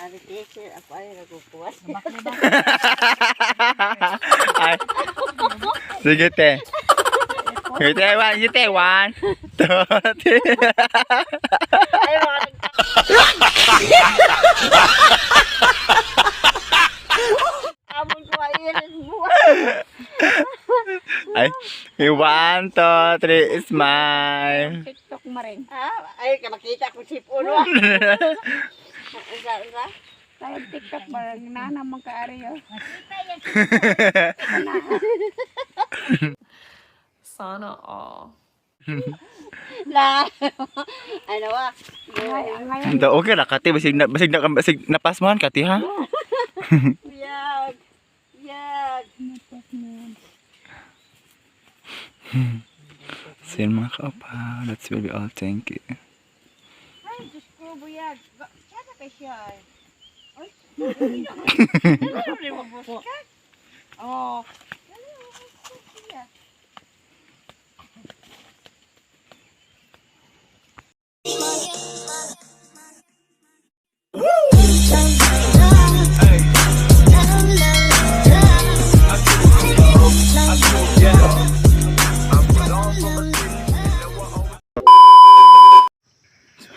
Ari teacher, ako ay nagkukuha. Ay. Sige, te. Sige, te. Sige, te. 1, 2, 3. Ay, mga amon ko ay irin buwan. Ay. 1, 2, 3. Smile. TikTok mo rin. Ay, makita ko si Puno. Isa. Tayo TikTok mo rin. Nanamang ka-ari yun. Sana all. Na, ano ba? Ngayon, Okay ra kati basig napasmahan kati ha. Yag. Sin mga kaopa. That's will be all. Thank you. ay, Diyos ko, buyag. Siya na kayo siya. Ay, oh.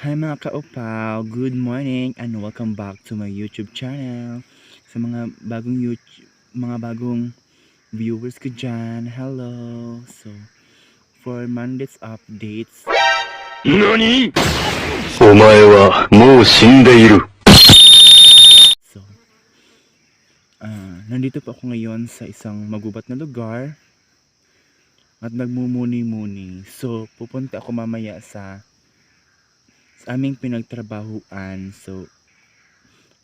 Hi mga kaopaw, good morning and welcome back to my YouTube channel. Sa mga bagong viewers ko dyan, hello. So, for Monday's updates, 何?お前はもう死んでいる。 so, nandito po ako ngayon sa isang magubat na lugar at nagmumuni-muni. So, pupunta ako mamaya sa aming pinagtrabahuan. So,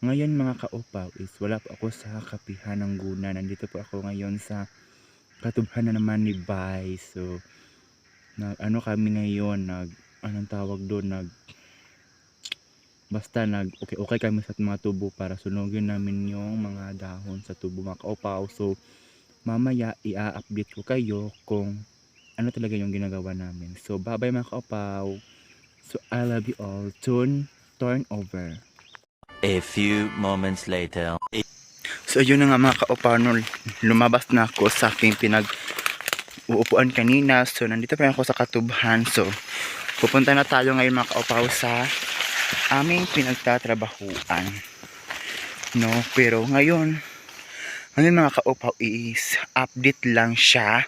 ngayon mga kaopaw is wala po ako sa kapihan ng Guna. Nandito po ako ngayon sa katubhan na naman ni Bay. So, kami ngayon, anong tawag doon, okay kami sa mga tubo para sunugin namin yung mga dahon sa tubo mga kaopaw. So, mamaya i-update ko kayo kung ano talaga yung ginagawa namin. So, bye-bye mga kaopaw. So, I love you all. Turn over. A few moments later. So, yun na nga mga kaopanol. Lumabas na ako sa aking pinag-uupuan kanina. So, nandito pa ako sa katubhan. So, pupunta na tayo ngayon mga kaopaw sa aming pinagtatrabahuan. No, pero ngayon mga kaopaw is update lang siya.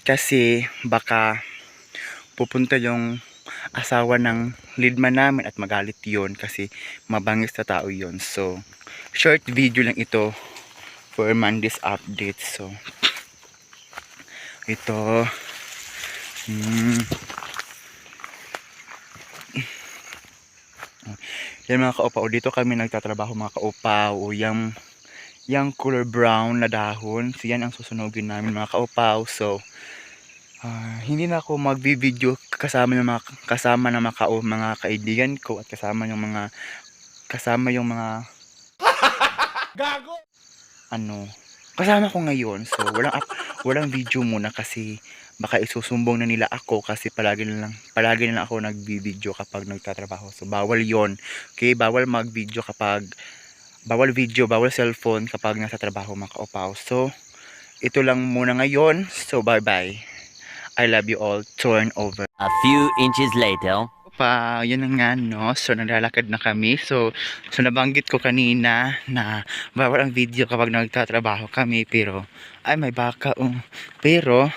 Kasi baka pupunta yung asawa ng leadman namin at magalit yon kasi mabangis na tao yon. So short video lang ito for Monday's update. So ito yan mga kaopaw, dito kami nagtatrabaho mga kaopaw. Yung color brown na dahon, so yan ang susunugin namin mga kaopaw. So hindi na ako magbi-video kasama ng mga kaibigan ko at kasama yung mga gago kasama ko ngayon. So walang video muna kasi baka isusumbong na nila ako kasi palagi na lang ako nagbi-video kapag nagtatrabaho. So bawal yon. Okay, bawal mag-video bawal cellphone kapag nasa trabaho mga kaopaw. So ito lang muna ngayon. So bye bye. I love you all. Turn over. A few inches later. Yun na nga no. So naglalakad na kami. So nabanggit ko kanina na bawal ang video kapag nagtatrabaho kami, pero ay may baka pero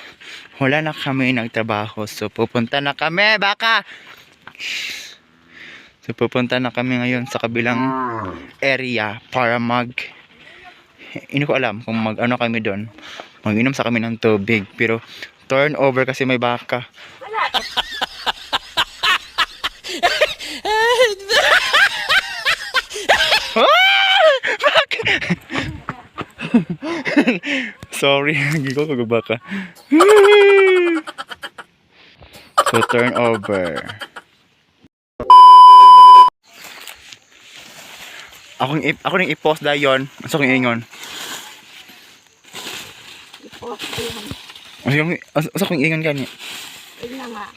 wala na kami nagtrabaho. So pupunta na kami baka. So pupunta na kami ngayon sa kabilang area para hindi ko alam kung kami doon. Mag-inom sa kami ng tubig, pero turn over kasi may baka. Sorry, hindi ko kagabaka. So turn over. Ako nang i-post da yon. Asa kong ingon? i-post yan. Asa kong ingon gani? Tignan nga.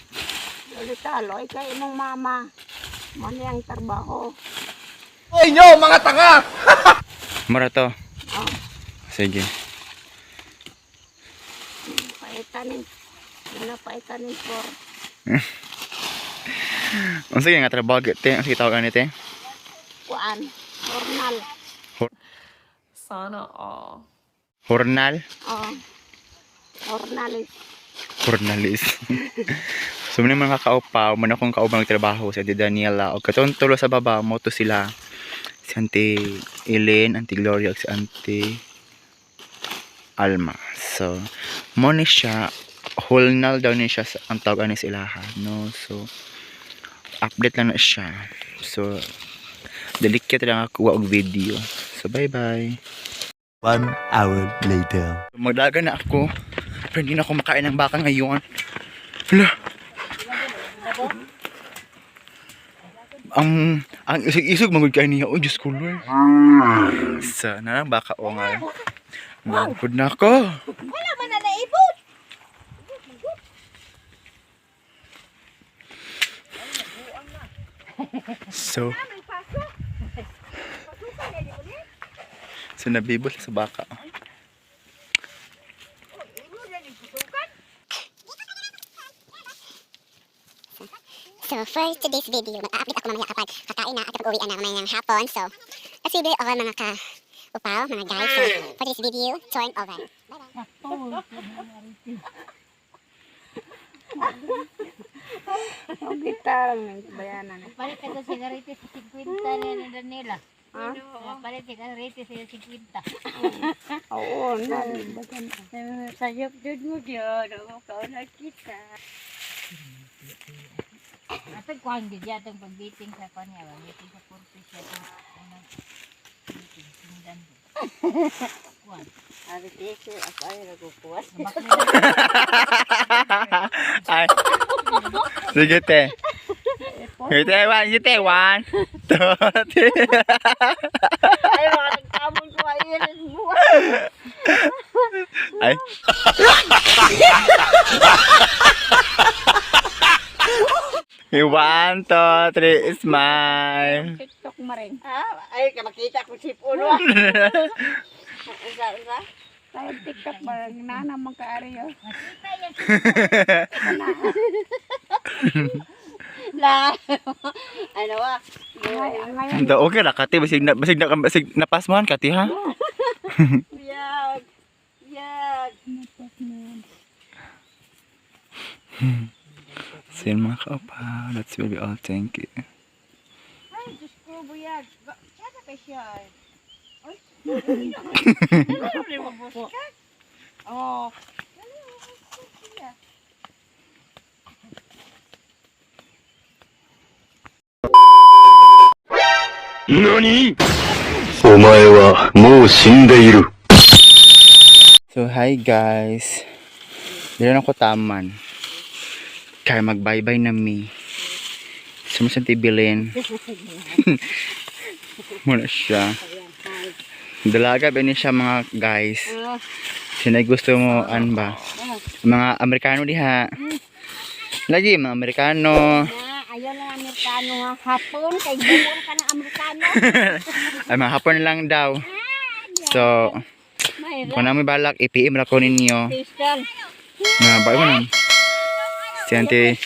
Lalitalo, ikay mong mama. Mani ang trabaho. Hoy nyo, mga tanga! Mura to. Sige. Paitanin. Wala paitanin for. Ang sige nga trabaho, te. Ang sige tawag ganit, te. Kuan. Normal. Sana all. Hornal. Oh. Ornalis. Hornalis. So, muna mga kakaupaw, man akong kaupang nagtrabaho sa Auntie Daniela. O katong tulo sa baba, mo to sila. Si Auntie Elaine, Auntie Gloria, si Auntie Alma. So, mo ni siya, Hornal daw ni siya ang tawag ni sila ha. No? So, update lang na siya. So, delicate lang ako og video. So, bye-bye. 1 hour later. Magdaga na ako. Pero hindi na ako makain ng baka ngayon. Hala. Ang isig-isig magod kain niya. Oh, Diyos ko, Lord. Sana lang baka o nga. Magod na ako. Wala man na naibot. So, nabibol sa baka. So for today's video, mag-update ako mamaya kapag kakain na at kapag uwian na mamaya ng hapon. So, let's video all mga ka-upaw, mga guys. So, for today's video, turn over. Ang gitar ng bayanan. Palit ka sigaretes sa 50 ni Daniela. Ha? Palit ka sigaretes sa 50. Oo, na. Sayop jud mo gyud, o kauna kita. Atong kuan gyud yatong pagbiting sa kanya, biting sa purpose sa unang biting sindan. Kuan. Ari tisi ako ay nagkukuha. Ay. Sige, te. Sige, te. Sige, te. 1, 2, 3. Ay, mga nagkamon ko ay iris buwan. Ay. Okay, 1, 2, 3, smile. TikTok mo rin. Ha? Ay, makita ko si Puno. Isa. Kaya TikTok mo rin. Nanamang ka-ari yun. Na. Ano ba? Hindi, okay na, Kati. Basig napas mo, Kati, ha? Yag. Yag. So yun mga kaupa, that's will be all. Thank you. Ay, Diyos ko, buyag. Sana pa siya. Ay. Oh. NANI?! お前はもう死んでいる。 So hi guys. Dito na ako taman. Kaya mag-bye-bye na mi. Sumusan tibilin. Muna siya. Dalaga ba niya siya mga guys. Sinay gusto mo an ba? Mga Amerikano diha. Lagi mga Amerikano. Ayaw ng Amerikano ha. Hapon, kay gumon ka ng Amerikano. Ay mga hapon lang daw. So, kung namin balak, i-PM lang ko ninyo. Christian. Na, bakit mo naman? Si Auntie.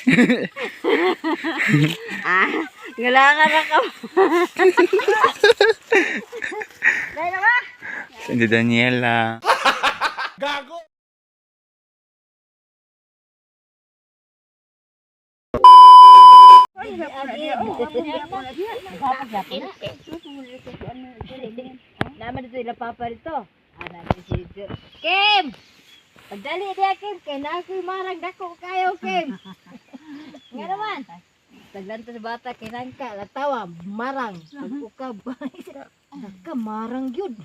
Ngalangan na ka. Dahil na ba? Si Auntie Daniela. Naman dito ila papa dito. Anak si Kim. Pagdali dia Kim, kay na ako marang dako kayo Kim. Nga naman. Taglanta sa bata kay nangka latawa marang pag-ukab. Naka marang gyud.